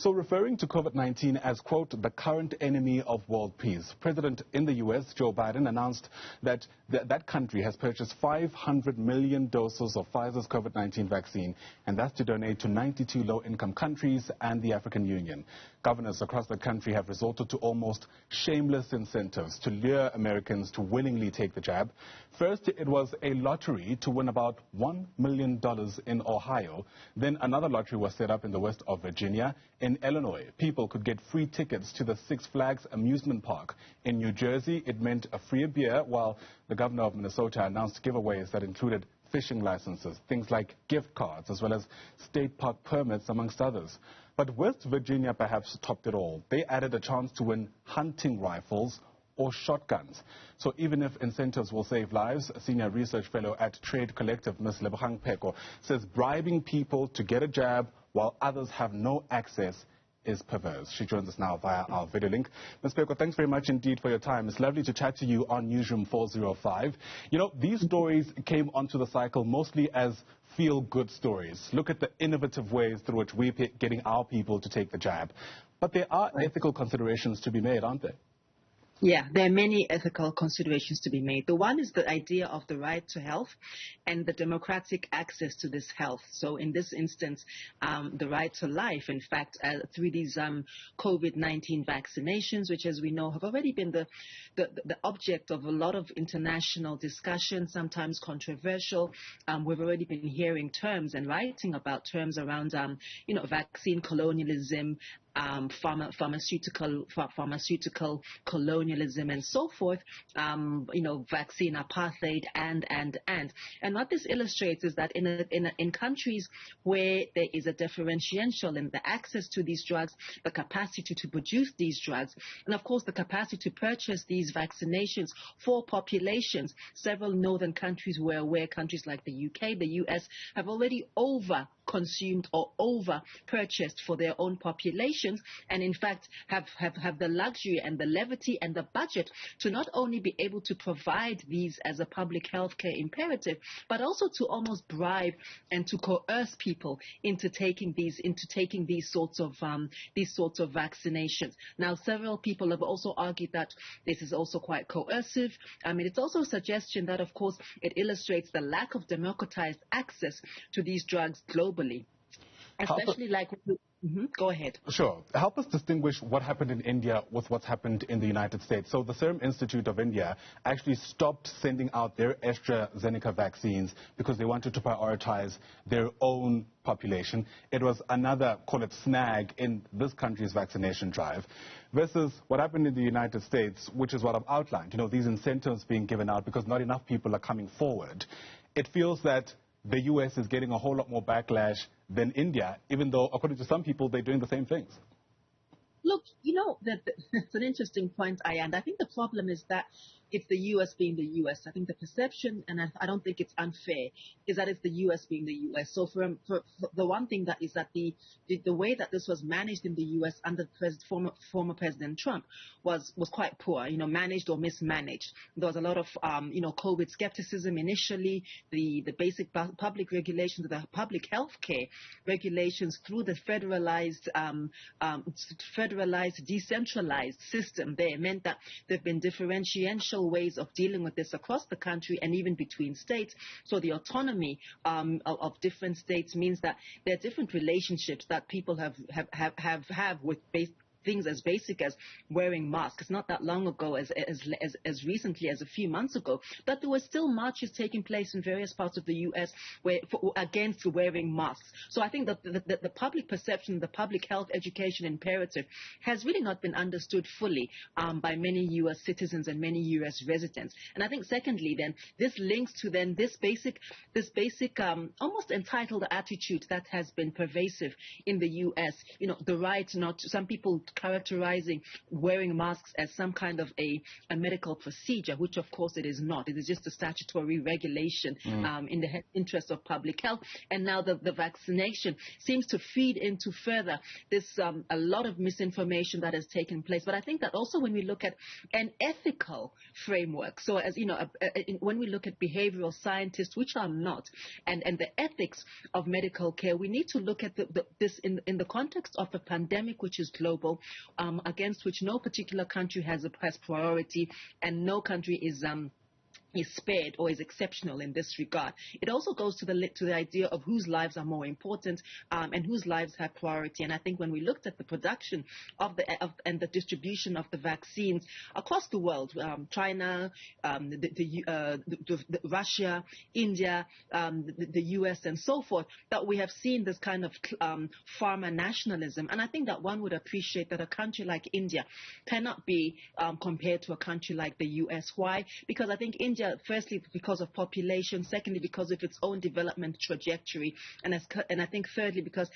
So referring to COVID-19 as, quote, the current enemy of world peace, President in the U.S., Joe Biden, announced that that country has purchased 500 million doses of Pfizer's COVID-19 vaccine, and that's to donate to 92 low-income countries and the African Union. Governors across the country have resorted to almost shameless incentives to lure Americans to willingly take the jab. First, it was a lottery to win about $1 million in Ohio. Then another lottery was set up in the west of Virginia. In Illinois, people could get free tickets to the Six Flags amusement park. In New Jersey, it meant a free beer, while the governor of Minnesota announced giveaways that included fishing licenses, things like gift cards, as well as state park permits, amongst others. But West Virginia perhaps topped it all. They added a chance to win hunting rifles or shotguns. So even if incentives will save lives, a senior research fellow at Trade Collective, Ms. Lebohang Pheko, says bribing people to get a jab while others have no access is perverse. She joins us now via our video link. Ms. Pheko, thanks very much indeed for your time. It's lovely to chat to you on Newsroom 405. You know, these stories came onto the cycle mostly as feel-good stories. Look at the innovative ways through which we're getting our people to take the jab. But there are ethical considerations to be made, aren't there? Yeah, there are many ethical considerations to be made. The one is the idea of the right to health and the democratic access to this health. So in this instance, the right to life, in fact, through these COVID-19 vaccinations, which, as we know, have already been the object of a lot of international discussion, sometimes controversial. We've already been hearing terms and writing about terms around, vaccine colonialism, pharmaceutical colonialism and so forth, vaccine apartheid and what this illustrates is that in countries where there is a differential in the access to these drugs, the capacity to produce these drugs, and of course the capacity to purchase these vaccinations for populations, several northern countries we're aware, countries like the UK, the US, have already over-consumed or over-purchased for their own populations, and in fact have the luxury and the levity and the budget to not only be able to provide these as a public health care imperative, but also to almost bribe and to coerce people into taking these sorts of vaccinations. Now, several people have also argued that this is also quite coercive. I mean, it's also a suggestion that, of course, it illustrates the lack of democratized access to these drugs globally, especially like. Go ahead. Sure. Help us distinguish what happened in India with what's happened in the United States. So the Serum Institute of India actually stopped sending out their AstraZeneca vaccines because they wanted to prioritize their own population. It was another, call it, snag in this country's vaccination drive, versus what happened in the United States, which is what I've outlined. You know, these incentives being given out because not enough people are coming forward. It feels that the U.S. is getting a whole lot more backlash than India, even though, according to some people, they're doing the same things. Look, it's an interesting point, Ayand. I think the problem is that it's the U.S. being the U.S. I think the perception, and I don't think it's unfair, is that it's the U.S. being the U.S. So for the one thing that is that the way that this was managed in the U.S. under former President Trump was quite poor, managed or mismanaged. There was a lot of, COVID skepticism initially, the basic public regulations, the public health care regulations through the federalized, decentralized system there meant that there have been differential ways of dealing with this across the country and even between states. So the autonomy of different states means that there are different relationships that people have with things as basic as wearing masks. It's not that long ago, as recently as a few months ago, that there were still marches taking place in various parts of the U.S. against wearing masks. So I think that the public perception, the public health education imperative has really not been understood fully by many U.S. citizens and many U.S. residents. And I think secondly, then, this links to then this basic almost entitled attitude that has been pervasive in the U.S. The right not to, some people characterizing wearing masks as some kind of a medical procedure, which of course it is not. It is just a statutory regulation in the interest of public health. And now the vaccination seems to feed into further this a lot of misinformation that has taken place. But I think that also when we look at an ethical framework, so as you know, when we look at behavioral scientists, which are not, and the ethics of medical care, we need to look at this in the context of a pandemic which is global, against which no particular country has priority, and no country is spared or is exceptional in this regard. It also goes to the idea of whose lives are more important and whose lives have priority. And I think when we looked at the production and the distribution of the vaccines across the world, China, Russia, India, the US, and so forth, that we have seen this kind of pharma nationalism. And I think that one would appreciate that a country like India cannot be compared to a country like the US. Why? Because I think India, firstly, because of population, secondly, because of its own development trajectory, and I think thirdly, because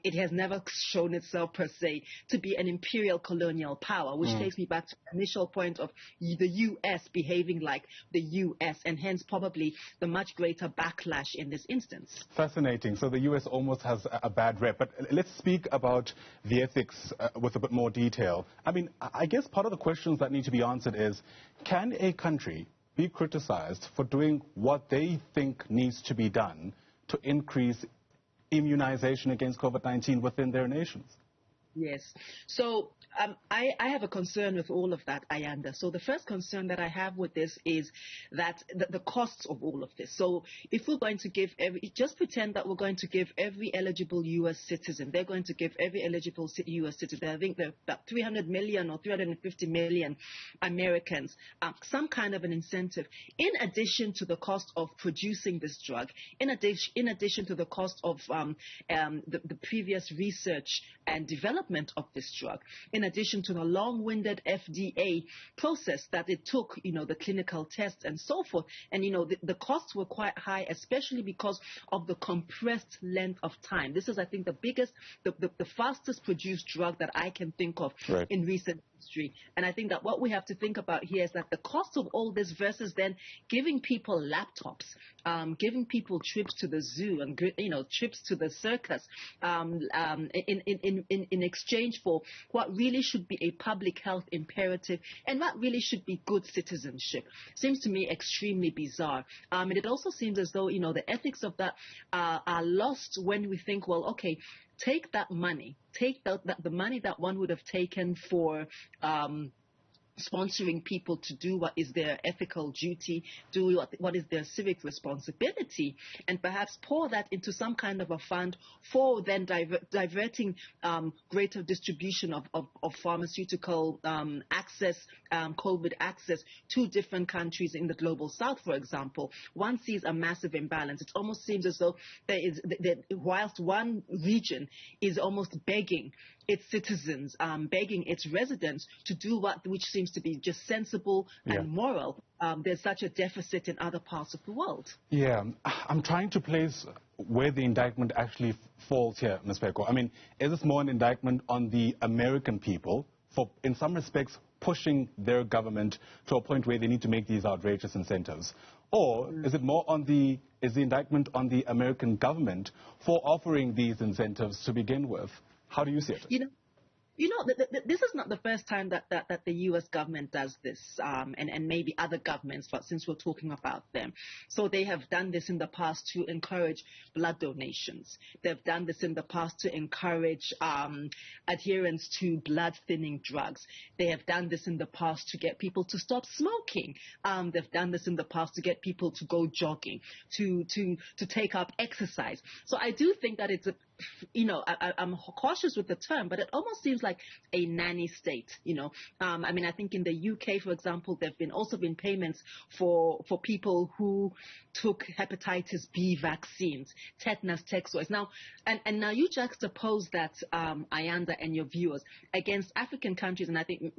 it has never shown itself per se to be an imperial colonial power, which takes me back to the initial point of the US behaving like the US, and hence probably the much greater backlash in this instance. Fascinating. So the US almost has a bad rep. But let's speak about the ethics with a bit more detail. I mean, I guess part of the questions that need to be answered is, can a country be criticized for doing what they think needs to be done to increase immunization against COVID-19 within their nations? Yes. So I have a concern with all of that, Ayanda. So the first concern that I have with this is that the costs of all of this. So if we're going to give just pretend that we're going to give every eligible U.S. citizen, they're going to give every eligible U.S. citizen, I think there are about 300 million or 350 million Americans, some kind of an incentive, in addition to the cost of producing this drug, in addition to the cost of the previous research and development of this drug, in addition to the long-winded FDA process that it took, the clinical tests and so forth. And, the costs were quite high, especially because of the compressed length of time. This is, I think, the fastest produced drug that I can think of in recent history. And I think that what we have to think about here is that the cost of all this versus then giving people laptops, giving people trips to the zoo and, trips to the circus in exchange for what really should be a public health imperative and what really should be good citizenship, seems to me extremely bizarre. And it also seems as though, the ethics of that are lost when we think, well, okay, take that money, take the money that one would have taken for sponsoring people to do what is their ethical duty, do what is their civic responsibility, and perhaps pour that into some kind of a fund for then diverting greater distribution of pharmaceutical access, COVID access to different countries in the global south, for example. One sees a massive imbalance. It almost seems as though whilst one region is almost begging its citizens, begging its residents to do which seems to be just sensible and moral, there's such a deficit in other parts of the world. Yeah, I'm trying to place where the indictment actually falls here, Ms. Pheko. I mean, is this more an indictment on the American people for, in some respects, pushing their government to a point where they need to make these outrageous incentives? Or is it more is the indictment on the American government for offering these incentives to begin with? How do you see it? This is not the first time that the U.S. government does this, and maybe other governments, but since we're talking about them. So they have done this in the past to encourage blood donations. They've done this in the past to encourage adherence to blood-thinning drugs. They have done this in the past to get people to stop smoking. They've done this in the past to get people to go jogging, to take up exercise. So I do think that it's I'm cautious with the term, but it almost seems like a nanny state, I mean, I think in the UK, for example, there have also been payments for people who took hepatitis B vaccines, tetanus, toxoid. Now, and now you juxtapose that, Ayanda, and your viewers against African countries, and I think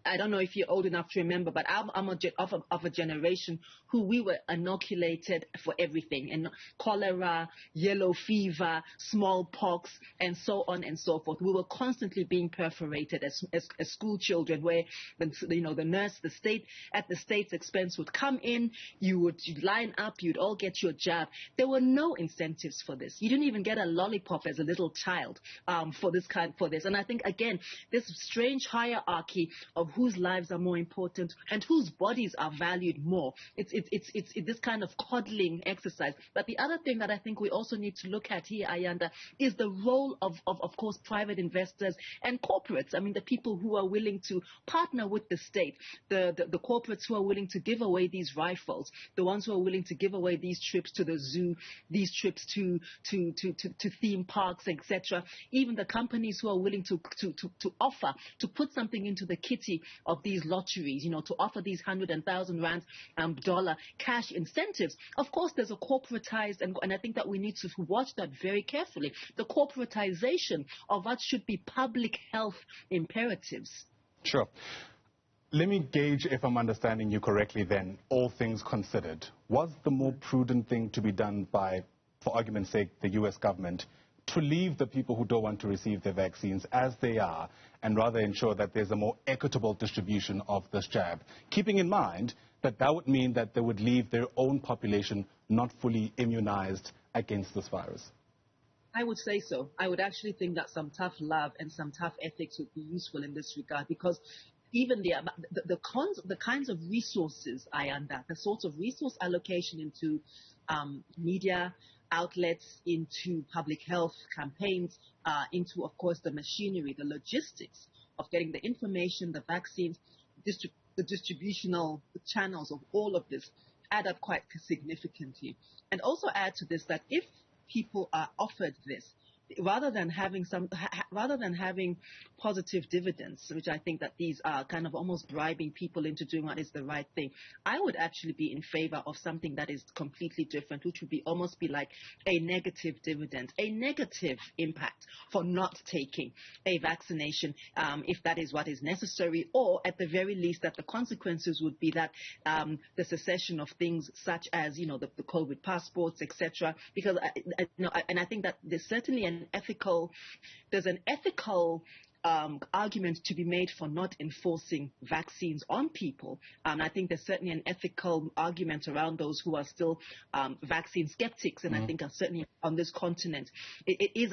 I don't know if you're old enough to remember, but I'm of a generation who we were inoculated for everything, and cholera, yellow fever, small smallpox, and so on and so forth. We were constantly being perforated as school children, where the nurse, at the state's expense would come in, you'd line up, you'd all get your jab. There were no incentives for this. You didn't even get a lollipop as a little child for this. And I think, again, this strange hierarchy of whose lives are more important and whose bodies are valued more. It's this kind of coddling exercise. But the other thing that I think we also need to look at here, Ayanda, is the role of course, private investors and corporates. I mean, the people who are willing to partner with the state, the corporates who are willing to give away these rifles, the ones who are willing to give away these trips to the zoo, these trips to theme parks, etc. Even the companies who are willing to offer, to put something into the kitty of these lotteries, to offer these 100,000 rand dollar cash incentives. Of course, there's a corporatized, and I think that we need to watch that very carefully, the corporatization of what should be public health imperatives. Sure. Let me gauge if I'm understanding you correctly then, all things considered. Was the more prudent thing to be done by, for argument's sake, the U.S. government, to leave the people who don't want to receive their vaccines as they are and rather ensure that there's a more equitable distribution of this jab, keeping in mind that that would mean that they would leave their own population not fully immunized against this virus? I would say so. I would actually think that some tough love and some tough ethics would be useful in this regard, because even the kinds of resources, the sorts of resource allocation into media outlets, into public health campaigns, into, of course, the machinery, the logistics of getting the information, the vaccines, the distributional channels of all of this add up quite significantly. And also add to this that if people are offered this, rather than having positive dividends, which I think that these are kind of almost bribing people into doing what is the right thing, I would actually be in favor of something that is completely different, which would be almost be like a negative dividend, a negative impact for not taking a vaccination, if that is what is necessary, or at the very least that the consequences would be that the cessation of things such as the COVID passports, etc. Because I think that there's certainly an ethical argument to be made for not enforcing vaccines on people. I think there's certainly an ethical argument around those who are still vaccine skeptics, and I think certainly on this continent, it is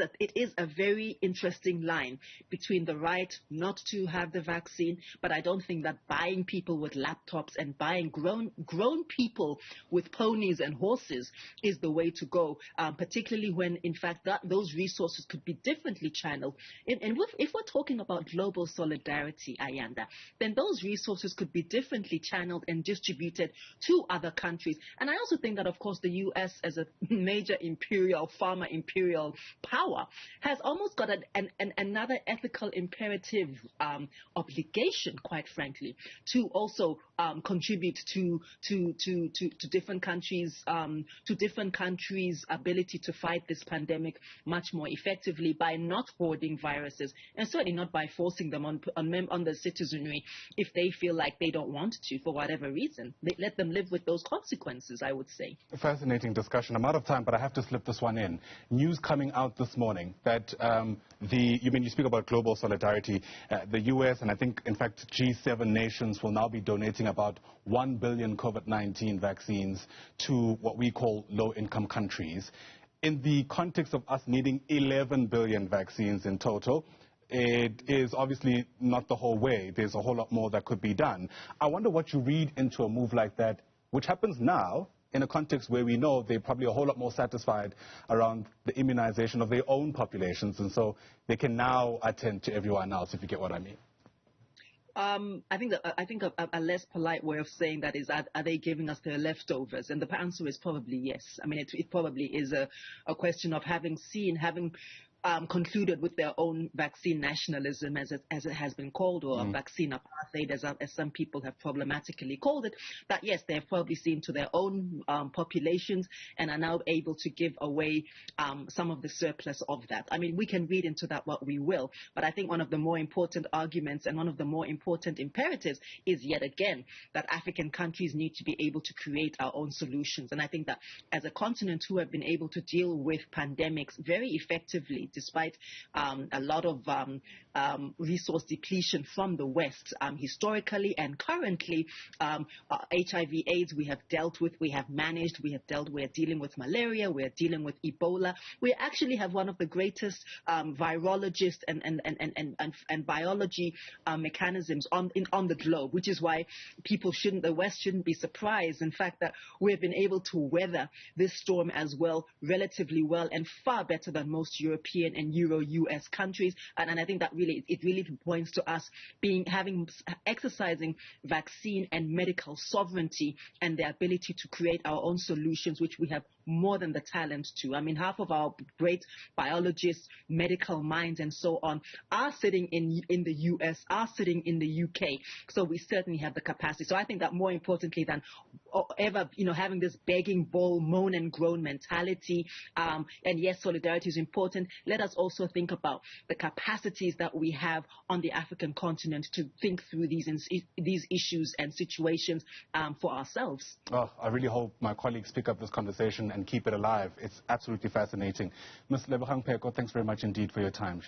a very interesting line between the right not to have the vaccine, but I don't think that buying people with laptops and buying grown people with ponies and horses is the way to go, particularly when, in fact, those resources could be differently channeled. And if we're talking about global solidarity, Ayanda, then those resources could be differently channeled and distributed to other countries. And I also think that, of course, the U.S. as a major pharma imperial power has almost got another ethical imperative obligation, quite frankly, to also contribute to different countries' ability to fight this pandemic much more effectively by not hoarding viruses, and certainly not by forcing them on the citizenry if they feel like they don't want to for whatever reason. Let them live with those consequences, I would say. Fascinating discussion. I'm out of time, but I have to slip this one in. News coming out this morning that you speak about global solidarity. The U.S. and I think, in fact, G7 nations will now be donating about 1 billion COVID-19 vaccines to what we call low-income countries. In the context of us needing 11 billion vaccines in total, it is obviously not the whole way. There's a whole lot more that could be done. I wonder what you read into a move like that, which happens now in a context where we know they're probably a whole lot more satisfied around the immunization of their own populations, and so they can now attend to everyone else, if you get what I mean. I think a less polite way of saying that is, are they giving us their leftovers? And the answer is probably yes. I mean, it probably is a question of having concluded with their own vaccine nationalism, as it has been called, or vaccine apartheid, as some people have problematically called it, that yes, they have probably seen to their own populations and are now able to give away some of the surplus of that. I mean, we can read into that what we will, but I think one of the more important arguments and one of the more important imperatives is yet again that African countries need to be able to create our own solutions. And I think that as a continent who have been able to deal with pandemics very effectively, despite a lot of resource depletion from the West, historically and currently, HIV/AIDS we have dealt with, we have managed, we're dealing with malaria, we're dealing with Ebola. We actually have one of the greatest virologists and biology mechanisms on the globe, which is why the West shouldn't be surprised, in fact, that we've been able to weather this storm as well, relatively well, and far better than most European and Euro-US countries. And I think that really points to us exercising vaccine and medical sovereignty and the ability to create our own solutions, which we have more than the talent to. I mean, half of our great biologists, medical minds, and so on are sitting in the US, are sitting in the UK. So we certainly have the capacity. So I think that more importantly than ever, having this begging bowl, moan and groan mentality, and yes, solidarity is important. Let us also think about the capacities that we have on the African continent to think through these issues and situations for ourselves. Oh, I really hope my colleagues pick up this conversation and keep it alive. It's absolutely fascinating. Ms. Lebohang Pheko, thanks very much indeed for your time.